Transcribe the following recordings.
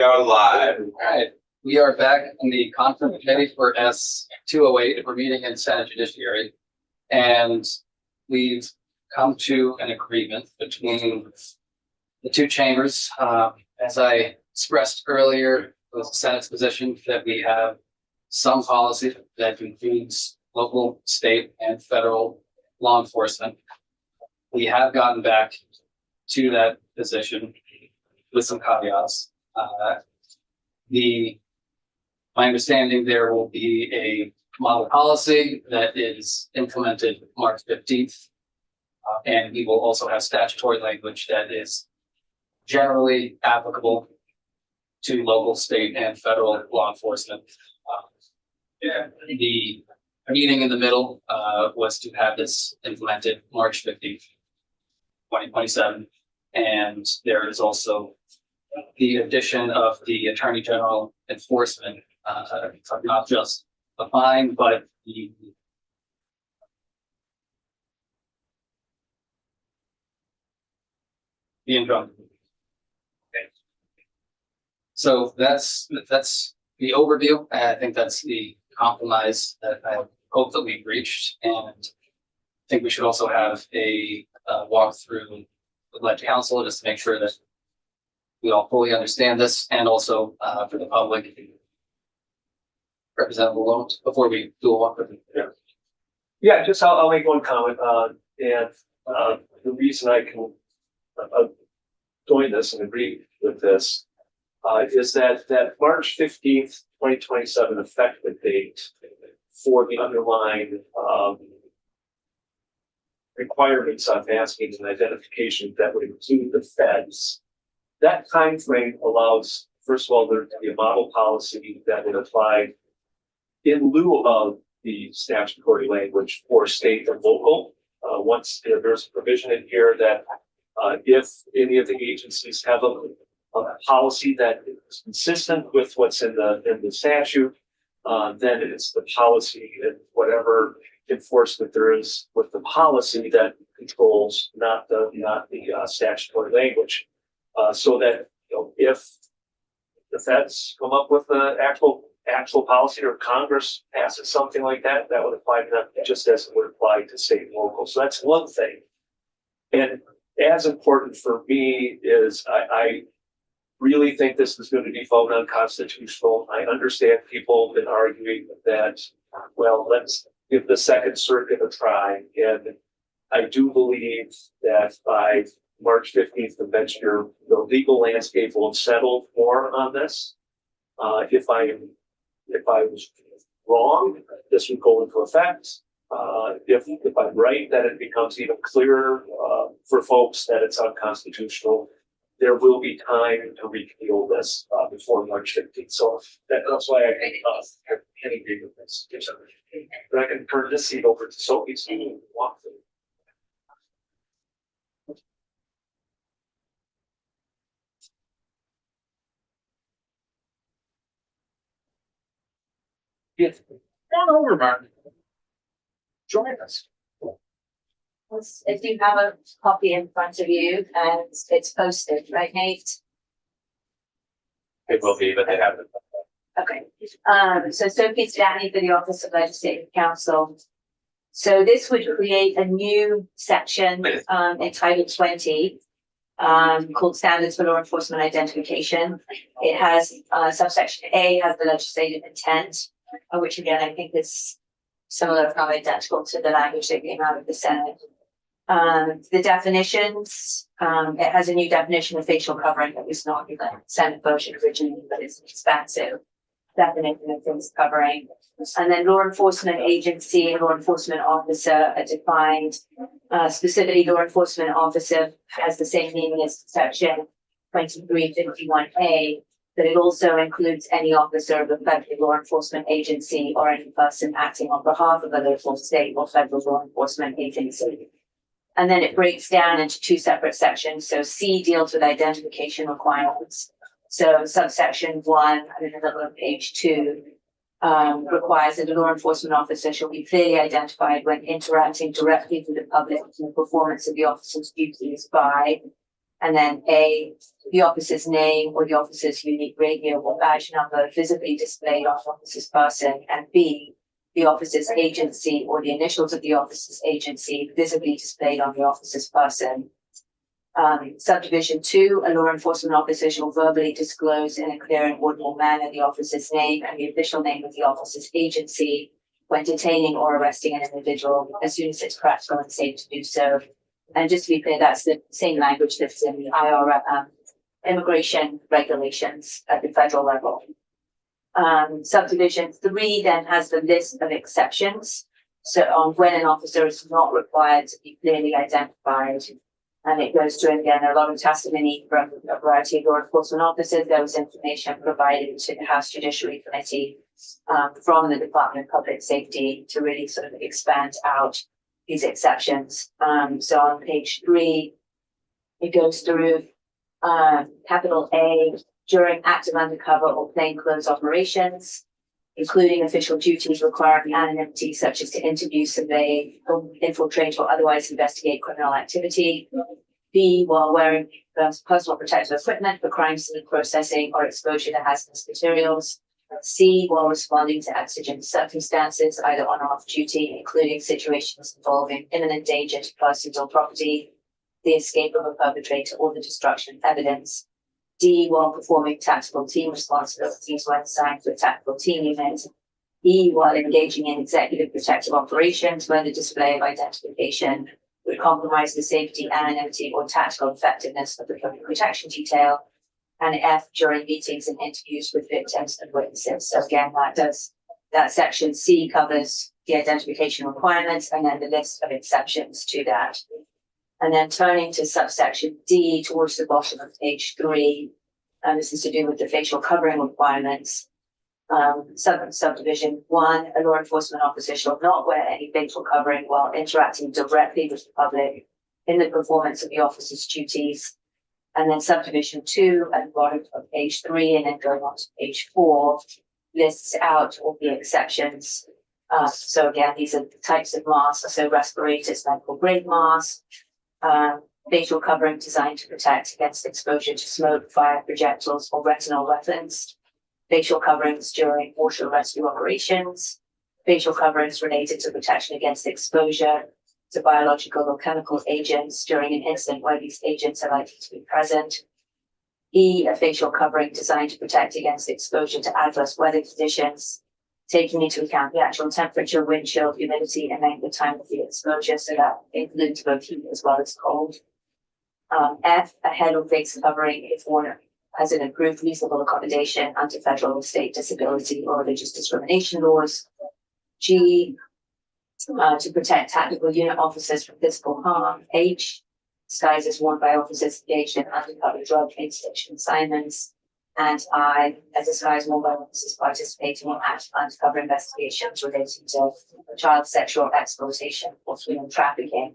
Go live. All right, we are back in the conference committee for S208. We're meeting in Senate Judiciary, and we've come to an agreement between the two chambers. As I expressed earlier, it was the Senate's position that we have some policy that includes local, state, and federal law enforcement. We have gotten back to that position with some caveats. My understanding there will be a model policy that is implemented March 15th. And we will also have statutory language that is generally applicable to local, state, and federal law enforcement. The meeting in the middle was to have this implemented March 15th, 2027. And there is also the addition of the Attorney General enforcement, not just a fine, but the injunction. Okay. So that's the overview. I think that's the compromise that I hope that we've reached, and I think we should also have a walkthrough with lead counsel just to make sure that we all fully understand this, and also for the public, Representative Malone, before we do a walkthrough. Yeah, just I'll make one comment. And the reason I can join this and agree with this is that March 15th, 2027 effective date for the underlying requirements on masking and identification that would include the feds. That time frame allows, first of all, there to be a model policy that would apply in lieu of the statutory language for state and local. Once there's a provision in here that if any of the agencies have a policy that is consistent with what's in the statute, then it's the policy and whatever enforcement there is with the policy that controls, not the statutory language. So that, if the feds come up with the actual policy, or Congress passes something like that, that would apply to them just as it would apply to state and local. So that's one thing. And as important for me is I really think this is going to be voted unconstitutional. I understand people have been arguing that, well, let's give the Second Circuit a try. And I do believe that by March 15th, the legal landscape will have settled more on this. If I was wrong, this would go into effect. If I'm right, then it becomes even clearer for folks that it's unconstitutional. There will be time to repeal this before March 15th. So that's why I can agree with this. But I can turn this seat over to Sophie so you can walk through. Yes. Come over, Martin. Join us. If you have a copy in front of you and it's posted, right, Nate? It will be, but they haven't. Okay. So Sophie Stanley for the Office of Legislative Counsel. So this would create a new section in Title 20 called Standards for Law Enforcement Identification. It has subsection A has the legislative intent, which again I think is similar, if not identical, to the language that came out of the Senate. The definitions, it has a new definition of facial covering that was not in the Senate version originally, but it's an expansive definition of face covering. And then law enforcement agency and law enforcement officer are defined. Specifically, law enforcement officer has the same meaning as section 2351A, but it also includes any officer of a federal law enforcement agency or any person acting on behalf of a local, state, or federal law enforcement agency. And then it breaks down into two separate sections. So C deals with identification requirements. So subsection 1, in the middle of page 2, requires that a law enforcement officer shall be clearly identified when interacting directly with the public in the performance of the officer's duties by And then A, the officer's name or the officer's unique radio or badge number visibly displayed on the officer's person. And B, the officer's agency or the initials of the officer's agency visibly displayed on the officer's person. Subdivision 2, a law enforcement officer shall verbally disclose in a clear and audible manner the officer's name and the official name of the officer's agency when detaining or arresting an individual as soon as it's practical and safe to do so. And just to be clear, that's the same language that's in the immigration regulations at the federal level. Subdivision 3 then has the list of exceptions. So on when an officer is not required to be clearly identified. And it goes through again a lot of testimony from a variety of law enforcement officers. There was information provided to the House Judiciary Committee from the Department of Public Safety to really sort of expand out these exceptions. So on page 3, it goes through capital A, during active undercover or plainclothes operations, including official duties requiring anonymity, such as to interview, survey, infiltrate, or otherwise investigate criminal activity. B, while wearing personal protective equipment for crime scene processing or exposure to hazardous materials. C, while responding to exigent circumstances, either on or off duty, including situations involving imminent danger to persons or property, the escape of a perpetrator, or the destruction of evidence. D, while performing tactical team responsibilities when assigned to a tactical team unit. E, while engaging in executive protective operations when the display of identification would compromise the safety, anonymity, or tactical effectiveness of the public protection detail. And F, during meetings and interviews with victims and witnesses. So again, that section C covers the identification requirements and then the list of exceptions to that. And then turning to subsection D towards the bottom of page 3, and this is to do with the facial covering requirements. Subdivision 1, a law enforcement officer shall not wear any facial covering while interacting directly with the public in the performance of the officer's duties. And then subdivision 2 at the bottom of page 3 and then going on to page 4 lists out all the exceptions. So again, these are the types of masks, so respirators, medical grade masks, facial covering designed to protect against exposure to smoke, fire, projectiles, or retinal weapons, facial coverings during water rescue operations, facial coverings related to protection against exposure to biological or chemical agents during an incident where these agents are likely to be present. E, a facial covering designed to protect against exposure to adverse weather conditions, taking into account the actual temperature, wind chill, humidity, and then the time of the exposure, so that includes both heat as well as cold. F, a head or face covering if worn as an improved reasonable accommodation under federal or state disability or religious discrimination laws. G, to protect tactical unit officers from physical harm. H, disguises worn by officers engaged in undercover drug interdiction assignments. And I, a disguise worn by officers participating in active undercover investigations relating to child sexual exploitation or human trafficking.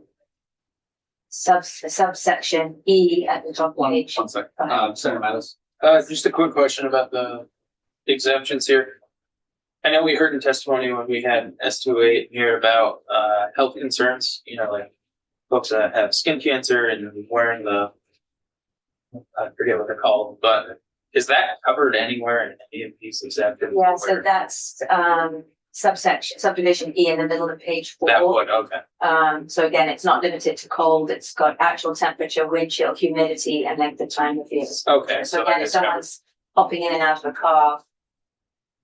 Subsection E at the top of page. One sec. Senator Mattis. Just a quick question about the exemptions here. I know we heard in testimony when we had S208 here about health concerns, like folks that have skin cancer and wearing I forget what they're called, but is that covered anywhere in any of these exemptions? Yeah, so that's subdivision E in the middle of page 4. That would, okay. So again, it's not limited to cold, it's got actual temperature, wind chill, humidity, and length of time of the exposure. Okay. So again, if someone's hopping in and out of a car,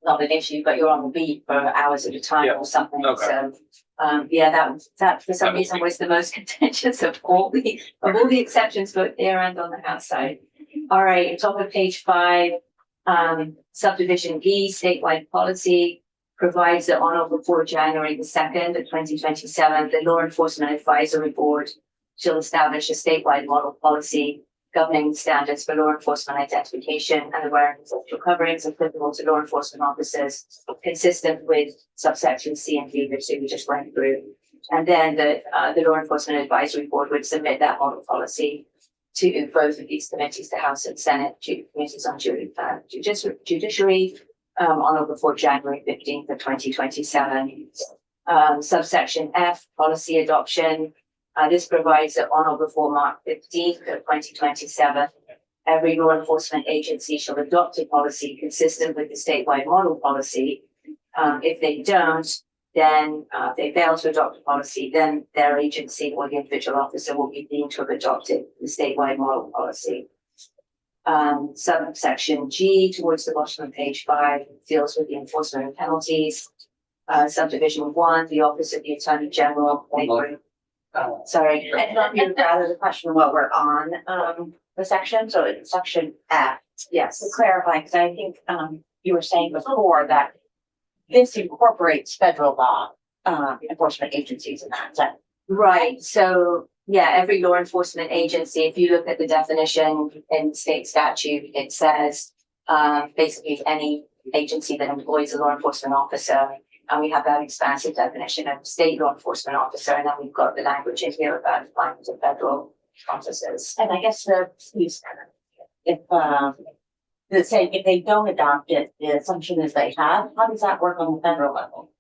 not an issue, but you're on the beat for hours at a time or something. Okay. So that for some reason was the most contentious of all the exceptions, both there and on the outside. All right, top of page 5, subdivision E, statewide policy provides that on or before January the 2nd of 2027, the Law Enforcement Advisory Board shall establish a statewide model policy governing standards for law enforcement identification and the wearing of facial coverings applicable to law enforcement officers, consistent with subsection C and D, which we just went through. And then the Law Enforcement Advisory Board would submit that model policy to both of these committees, the House and Senate committees on judiciary, on or before January 15th of 2027. Subsection F, policy adoption. This provides that on or before March 15th of 2027, every law enforcement agency shall adopt a policy consistent with the statewide model policy. If they don't, then if they fail to adopt a policy, then their agency or the individual officer will be deemed to have adopted the statewide model policy. Subsection G towards the bottom of page 5 deals with the enforcement of penalties. Subdivision 1, the Office of the Attorney General. Sorry. And not you rather the question while we're on the section, so it's section F. Yes. To clarify, because I think you were saying before that this incorporates federal law enforcement agencies and that. Is that Right. So yeah, every law enforcement agency, if you look at the definition in state statute, it says basically any agency that employs a law enforcement officer. And we have that expansive definition of state law enforcement officer, and then we've got the language in here about applying to federal officers. and I guess if if they don't adopt it, the assumption is they have, how does that work on the federal level?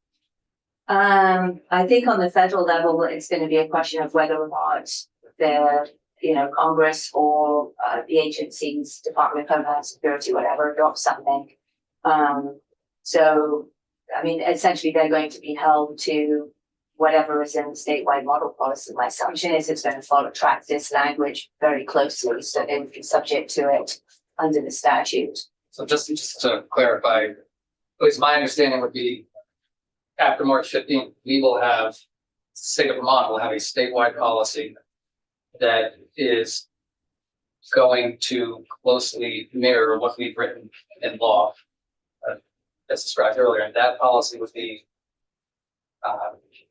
I think on the federal level, it's going to be a question of whether or not the, Congress or the agencies, Department of Homeland Security, whatever, adopt something. So, I mean, essentially, they're going to be held to whatever is in the statewide model policy. My assumption is it's going to track this language very closely, so they would be subject to it under the statute. So just to clarify, at least my understanding would be after March 15th, we will have, state of Vermont will have a statewide policy that is going to closely mirror what we've written in law, as described earlier. And that policy would be,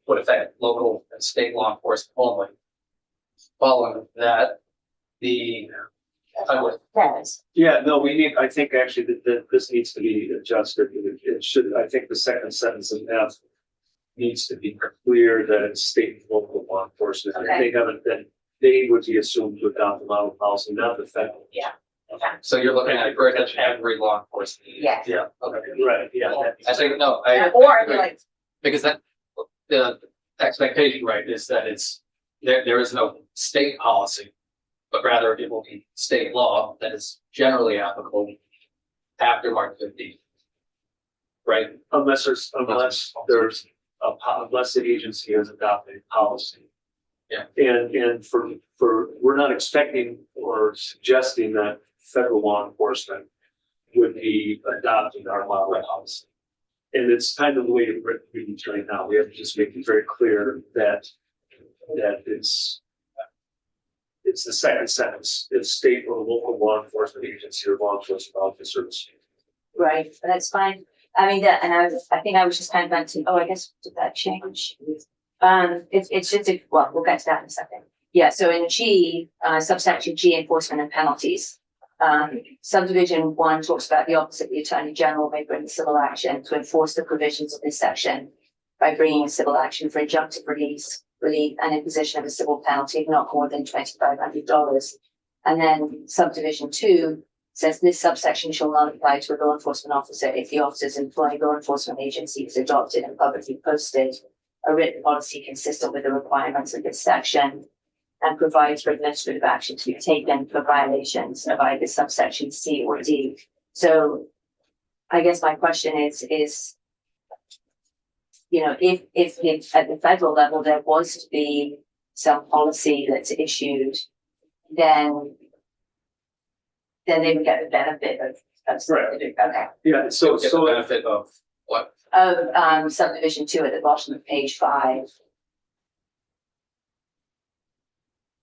would affect local and state law enforcement only. Following that, Says, Yeah, no, I think actually that this needs to be adjusted. It should, I think the second sentence in F needs to be clear that it's state and local law enforcement. If Okay. they haven't, then they would be assumed to adopt the model policy, not the federal. so you're looking at pretty much every law enforcement. yes. Yeah, Okay. right, yeah. I think, no, Or agree. like, Because that, the expectation, right, is that there is no state policy, but rather it will be state law that is generally applicable after March 15th. Right? Unless the agency has adopted policy. Yeah. And we're not expecting or suggesting that federal law enforcement would be adopting our model policy. And it's kind of the way it reads right now. We have to just make it very clear that it's the second sentence. It's state or local law enforcement agency or law enforcement officers. Right, that's fine. I mean, I think I was just kind of mentioning, I guess, did that change? It's just, we'll get to that in a second. Yeah, so in G, subsection G, enforcement and penalties. Subdivision 1 talks about the Office of the Attorney General may bring civil action to enforce the provisions of this section by bringing a civil action for injunctive relief and imposition of a civil penalty of not more than $2,500. And then subdivision 2 says this subsection shall not apply to a law enforcement officer if the officer's employing law enforcement agency has adopted and publicly posted a written policy consistent with the requirements of this section and provides for administrative action to be taken for violations of either subsection C or D. So I guess my question is, if at the federal level there was to be some policy that's issued, then they would get the benefit of Right. okay. Yeah, so Get the benefit of what? Of subdivision 2 at the bottom of page 5.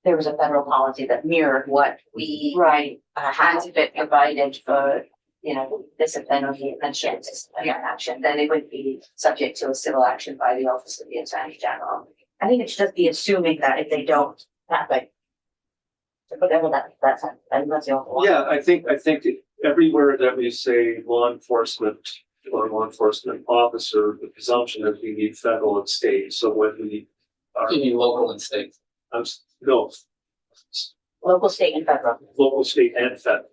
there was a federal policy that mirrored what we Right. had. And if it provided for, disciplinary administrative disciplinary action, then it would be subject to a civil action by the Office of the Attorney General. I think it should just be assuming that if they don't, that like. Whatever that's, I think that's the only one. yeah, I think everywhere that we say law enforcement or law enforcement officer, the presumption that we need federal and state. So when we are, You mean local and state. no, Local, state and federal. local, state and federal.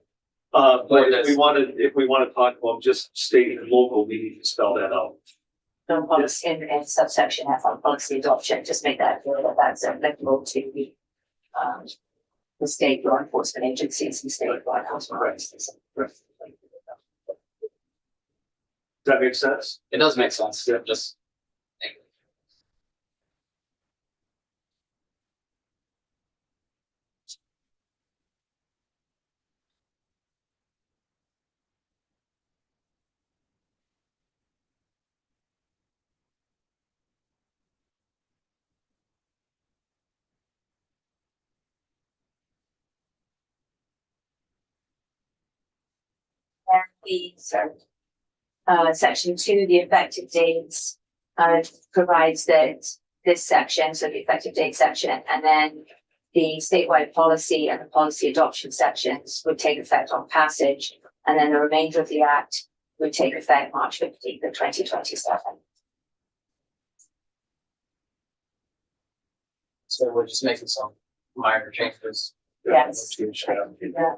But if we want to talk about just state and local, we need to spell that out. on policy in subsection F on policy adoption, just make that clear that that's applicable to the state law enforcement agencies and state law enforcement agencies. Does that make sense? It does make sense, just. Section 2, the effective dates, provides that this section, so the effective date section, and then the statewide policy and the policy adoption sections would take effect on passage, and then the remainder of the act would take effect March 15th of 2027. So we're just making some minor changes. Yes. Yeah.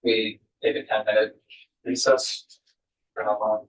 We take a 10-minute recess. For how long?